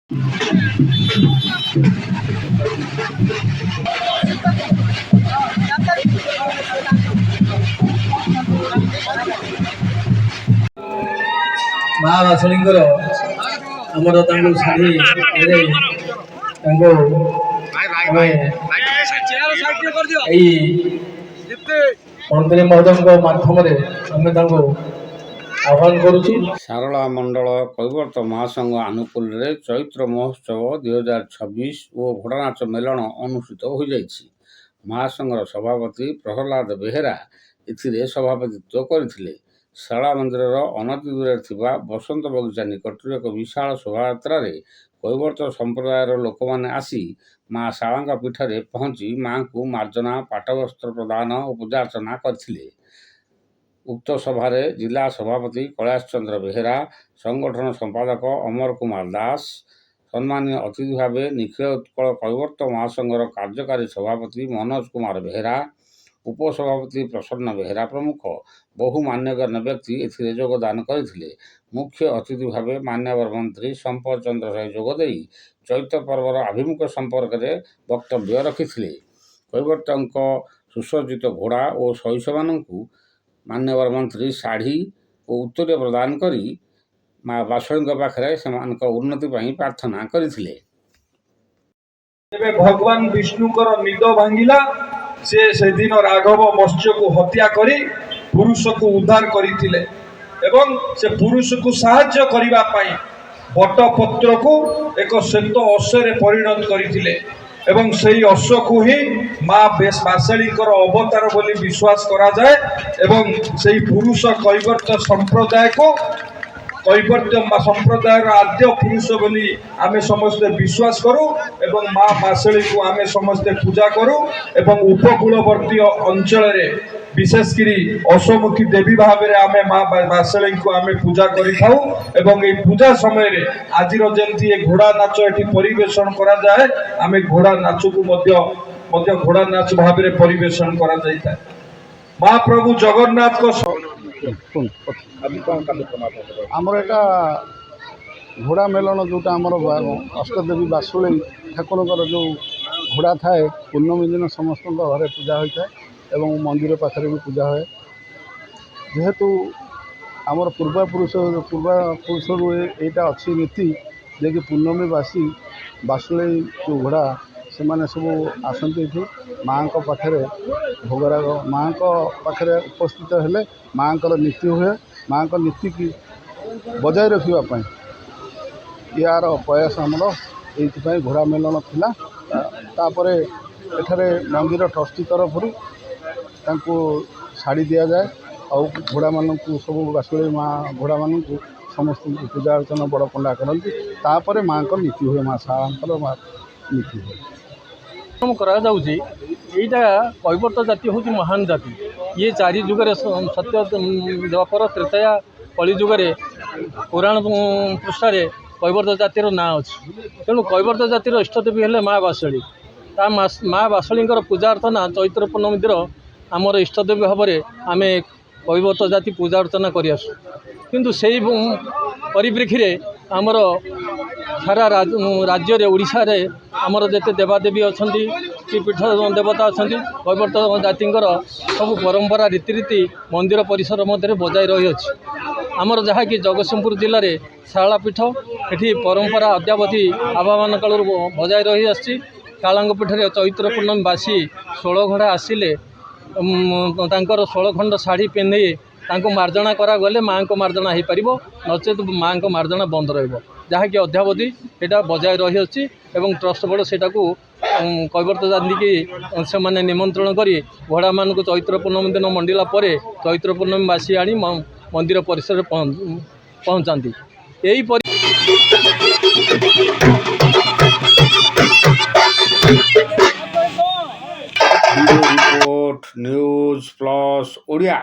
ମା ବାସଳୀଙ୍କର ଆମର ତାଙ୍କୁ ଶାଢ଼ୀ ତାଙ୍କୁ ଆମେ ଏଇ ମନ୍ତ୍ରୀ ମହୋଦୟଙ୍କ ମାଧ୍ୟମରେ ଆମେ ତାଙ୍କୁ ଆହ୍ୱାନ କରୁଛୁ। ସାରଳା ମଣ୍ଡଳ କୈବର୍ତ୍ତ ମହାସଂଘ ଆନୁକୂଲ୍ୟରେ ଚୈତ୍ର ମହୋତ୍ସବ 2026 ଓ ଘୋଡ଼ାନାଚ ମେଲଣ ଅନୁଷ୍ଠିତ ହୋଇଯାଇଛି। ମହାସଂଘର ସଭାପତି ପ୍ରହଲ୍ଲାଦ ବେହେରା ଏଥିରେ ସଭାପତିତ୍ୱ କରିଥିଲେ। ଶାରଳା ମନ୍ଦିରର ଅନତି ଦୂରରେ ଥିବା ବସନ୍ତ ବଗିଚା ନିକଟରୁ ଏକ ବିଶାଳ ଶୋଭାଯାତ୍ରାରେ କୈବର୍ତ୍ତ ସମ୍ପ୍ରଦାୟର ଲୋକମାନେ ଆସି ମା ଶାରଳାଙ୍କ ପୀଠରେ ପହଞ୍ଚି ମାଙ୍କୁ ମାର୍ଜନା, ପାଟବସ୍ତ୍ର ପ୍ରଦାନ ଓ ପୂଜାର୍ଚ୍ଚନା କରିଥିଲେ। ଉକ୍ତ ସଭାରେ ଜିଲ୍ଲା ସଭାପତି କୈଳାସ ଚନ୍ଦ୍ର ବେହେରା, ସଂଗଠନ ସମ୍ପାଦକ ଅମର କୁମାର ଦାସ, ସମ୍ମାନୀୟ ଅତିଥି ଭାବେ ନିଖିଳ ଉତ୍କଳ କୈବର୍ତ୍ତ ମହାସଂଘର କାର୍ଯ୍ୟକାରୀ ସଭାପତି ମନୋଜ କୁମାର ବେହେରା, ଉପସଭାପତି ପ୍ରସନ୍ନ ବେହେରା ପ୍ରମୁଖ ବହୁ ମାନ୍ୟଗଣ୍ୟ ବ୍ୟକ୍ତି ଏଥିରେ ଯୋଗଦାନ କରିଥିଲେ। ମୁଖ୍ୟ ଅତିଥି ଭାବେ ମାନ୍ୟବର ମନ୍ତ୍ରୀ ସମ୍ପଦ ଚନ୍ଦ୍ର ରାୟ ଯୋଗଦେଇ ଚୈତ୍ର ପର୍ବର ଆଭିମୁଖ୍ୟ ସମ୍ପର୍କରେ ବକ୍ତବ୍ୟ ରଖିଥିଲେ। କୈବର୍ତ୍ତଙ୍କ ସୁସଜ୍ଜିତ ଘୋଡ଼ା ଓ ସୈନ୍ୟମାନଙ୍କୁ ମାନ୍ୟବର ମନ୍ତ୍ରୀ ଶାଢ଼ୀ ଓ ଉତ୍ତରୀୟ ପ୍ରଦାନ କରି ମା ବାସଳୀଙ୍କ ପାଖରେ ସେମାନଙ୍କ ଉନ୍ନତି ପାଇଁ ପ୍ରାର୍ଥନା କରିଥିଲେ। ଯେବେ ଭଗବାନ ବିଷ୍ଣୁଙ୍କର ନିଦ ଭାଙ୍ଗିଲା, ସେ ସେଦିନ ରାଘବ ମତ୍ସ୍ୟକୁ ହତ୍ୟା କରି ପୁରୁଷକୁ ଉଦ୍ଧାର କରିଥିଲେ ଏବଂ ସେ ପୁରୁଷକୁ ସାହାଯ୍ୟ କରିବା ପାଇଁ ବଟପତ୍ରକୁ ଏକ ଶ୍ଵେତ ଅଶ୍ୱରେ ପରିଣତ କରିଥିଲେ ଏବଂ ସେହି ଅଶ୍ୱକୁ ହିଁ ମା ବାସଳୀଙ୍କର ଅବତାର ବୋଲି ବିଶ୍ୱାସ କରାଯାଏ ଏବଂ ସେହି ପୁରୁଷ କୈବର୍ତ୍ତ ସମ୍ପ୍ରଦାୟକୁ କୈବର୍ତ୍ତ ସମ୍ପ୍ରଦାୟର ଆଦ୍ୟ ପୁରୁଷ ବୋଲି ଆମେ ସମସ୍ତେ ବିଶ୍ୱାସ କରୁ ଏବଂ ମା ବାସଳୀକୁ ଆମେ ସମସ୍ତେ ପୂଜା କରୁ ଏବଂ ଉପକୂଳବର୍ତ୍ତୀ ଅଞ୍ଚଳରେ ବିଶେଷ କରି ଅଶ୍ୱମୁଖୀ ଦେବୀ ଭାବରେ ଆମେ ମା ବାସଳୀଙ୍କୁ ଆମେ ପୂଜା କରିଥାଉ ଏବଂ ଏହି ପୂଜା ସମୟରେ ଆଜିର ଯେମିତି ଏ ଘୋଡ଼ା ନାଚ ଏଠି ପରିବେଷଣ କରାଯାଏ, ଆମେ ଘୋଡ଼ା ନାଚକୁ ମଧ୍ୟ ଘୋଡ଼ା ନାଚ ଭାବରେ ପରିବେଷଣ କରାଯାଇଥାଏ। ମହାପ୍ରଭୁ ଜଗନ୍ନାଥଙ୍କ ଆମର ଏଇଟା ଘୋଡ଼ା ମେଲଣ ଯେଉଁଟା ଆମର ଅଷ୍ଟଦେବୀ ବାସୁଳୀ ଠାକୁରଙ୍କର ଯେଉଁ ଘୋଡ଼ା ଥାଏ, ପୂର୍ଣ୍ଣମୀ ଦିନ ସମସ୍ତଙ୍କ ଘରେ ପୂଜା ହୋଇଥାଏ ଏବଂ ମନ୍ଦିର ପାଖରେ ବି ପୂଜା ହୁଏ। ଯେହେତୁ ଆମର ପୂର୍ବପୁରୁଷରୁ ଏଇଟା ଅଛି ନୀତି ଯେ କି ପୂର୍ଣ୍ଣମୀ ବାସୁଳୀ ଯେଉଁ ଘୋଡ଼ା ସେମାନେ ସବୁ ଆସନ୍ତି ଏଠି ମାଆଙ୍କ ପାଖରେ ଭୋଗରାଗ, ମାଆଙ୍କ ପାଖରେ ଉପସ୍ଥିତ ହେଲେ ମାଆଙ୍କର ନୀତି ହୁଏ। ମାଆଙ୍କ ନୀତିକି ବଜାୟ ରଖିବା ପାଇଁ ୟାର ପ୍ରୟାସ ଆମର ଏଇଥିପାଇଁ ଘୋଡ଼ା ମେଲଣ ଥିଲା। ତାପରେ ଏଠାରେ ମନ୍ଦିର ଟ୍ରଷ୍ଟି ତରଫରୁ ତାଙ୍କୁ ଶାଢ଼ୀ ଦିଆଯାଏ ଆଉ ଘୋଡ଼ାମାନଙ୍କୁ ସବୁ ବାସୁଳୀ ମା ଘୋଡ଼ାମାନଙ୍କୁ ସମସ୍ତଙ୍କୁ ପୂଜା ଅର୍ଚ୍ଚନା ବଡ଼ ପଣ୍ଡା କରନ୍ତି। ତାପରେ ମାଆଙ୍କ ନୀତି ହୁଏ, ମା ଶାରଳାଙ୍କର ନୀତି ହୁଏ। କରାଯାଉଛି ଏଇଟା କୈବର୍ତ୍ତ ଜାତି ହେଉଛି ମହାନ ଜାତି। ଇଏ ଚାରି ଯୁଗରେ ସତ୍ୟ ଦ୍ୱାପର ତ୍ରେତୟା କଳି ଯୁଗରେ ପୁରାଣ ପୃଷ୍ଠାରେ କୈବର୍ତ୍ତ ଜାତିର ନାଁ ଅଛି। ତେଣୁ କୈବର୍ତ୍ତ ଜାତିର ଇଷ୍ଟଦେବୀ ହେଲେ ମା ବାସଳୀ। ତା ମା ବାସଳୀଙ୍କର ପୂଜା ଅର୍ଚ୍ଚନା ଚୈତ୍ର ପୂର୍ଣ୍ଣମୀ ଦିନ ଆମର ଇଷ୍ଟଦେବୀ ଭାବରେ ଆମେ କୈବର୍ତ୍ତ ଜାତି ପୂଜା ଅର୍ଚ୍ଚନା କରିଆସୁ। କିନ୍ତୁ ସେହି ପରିପ୍ରେକ୍ଷୀରେ ଆମର ସାରା ରାଜ୍ୟରେ ଓଡ଼ିଶାରେ ଆମର ଯେତେ ଦେବାଦେବୀ ଅଛନ୍ତି କି ପୀଠ ଦେବତା ଅଛନ୍ତି, କୈବର୍ତ୍ତ ଜାତିଙ୍କର ସବୁ ପରମ୍ପରା ରୀତିନୀତି ମନ୍ଦିର ପରିସର ମଧ୍ୟରେ ବଜାୟ ରହିଅଛି। ଆମର ଯାହାକି ଜଗତସିଂହପୁର ଜିଲ୍ଲାରେ ଶାରଳା ପୀଠ, ଏଠି ପରମ୍ପରା ଅଦ୍ୟାବଧି ଆବାମାନ କାଳରୁ ବଜାୟ ରହିଆସିଛି। ଶାରଳାଙ୍କ ପୀଠରେ ଚୈତ୍ର ପୂର୍ଣ୍ଣମୀ ବାସି 16 ଘୋଡ଼ା ଆସିଲେ ତାଙ୍କର 16 ଖଣ୍ଡ ଶାଢ଼ୀ ପିନ୍ଧି ତାଙ୍କୁ ମାର୍ଜନା କରାଗଲେ ମାଆଙ୍କ ମାର୍ଜନା ହୋଇପାରିବ, ନଚେତ୍ ମାଆଙ୍କ ମାର୍ଜନା ବନ୍ଦ ରହିବ, ଯାହାକି ଅଦ୍ୟାବଧି ସେଇଟା ବଜାୟ ରହିଅଛି ଏବଂ ଟ୍ରଷ୍ଟ ବୋର୍ଡ଼ ସେଇଟାକୁ କୈବର୍ତ୍ତ ଜାତିକି ସେମାନେ ନିମନ୍ତ୍ରଣ କରି ଘୋଡ଼ାମାନଙ୍କୁ ଚୈତ୍ର ପୂର୍ଣ୍ଣମୀ ଦିନ ମଣ୍ଡିଲା ପରେ ଚୈତ୍ର ପୂର୍ଣ୍ଣମୀ ବାସି ଆଣି ମନ୍ଦିର ପରିସରରେ ପହଞ୍ଚାନ୍ତି। ଏହିପରି ରିପୋର୍ଟ ନ୍ୟୁଜ୍ ପ୍ଲସ୍ ଓଡ଼ିଆ।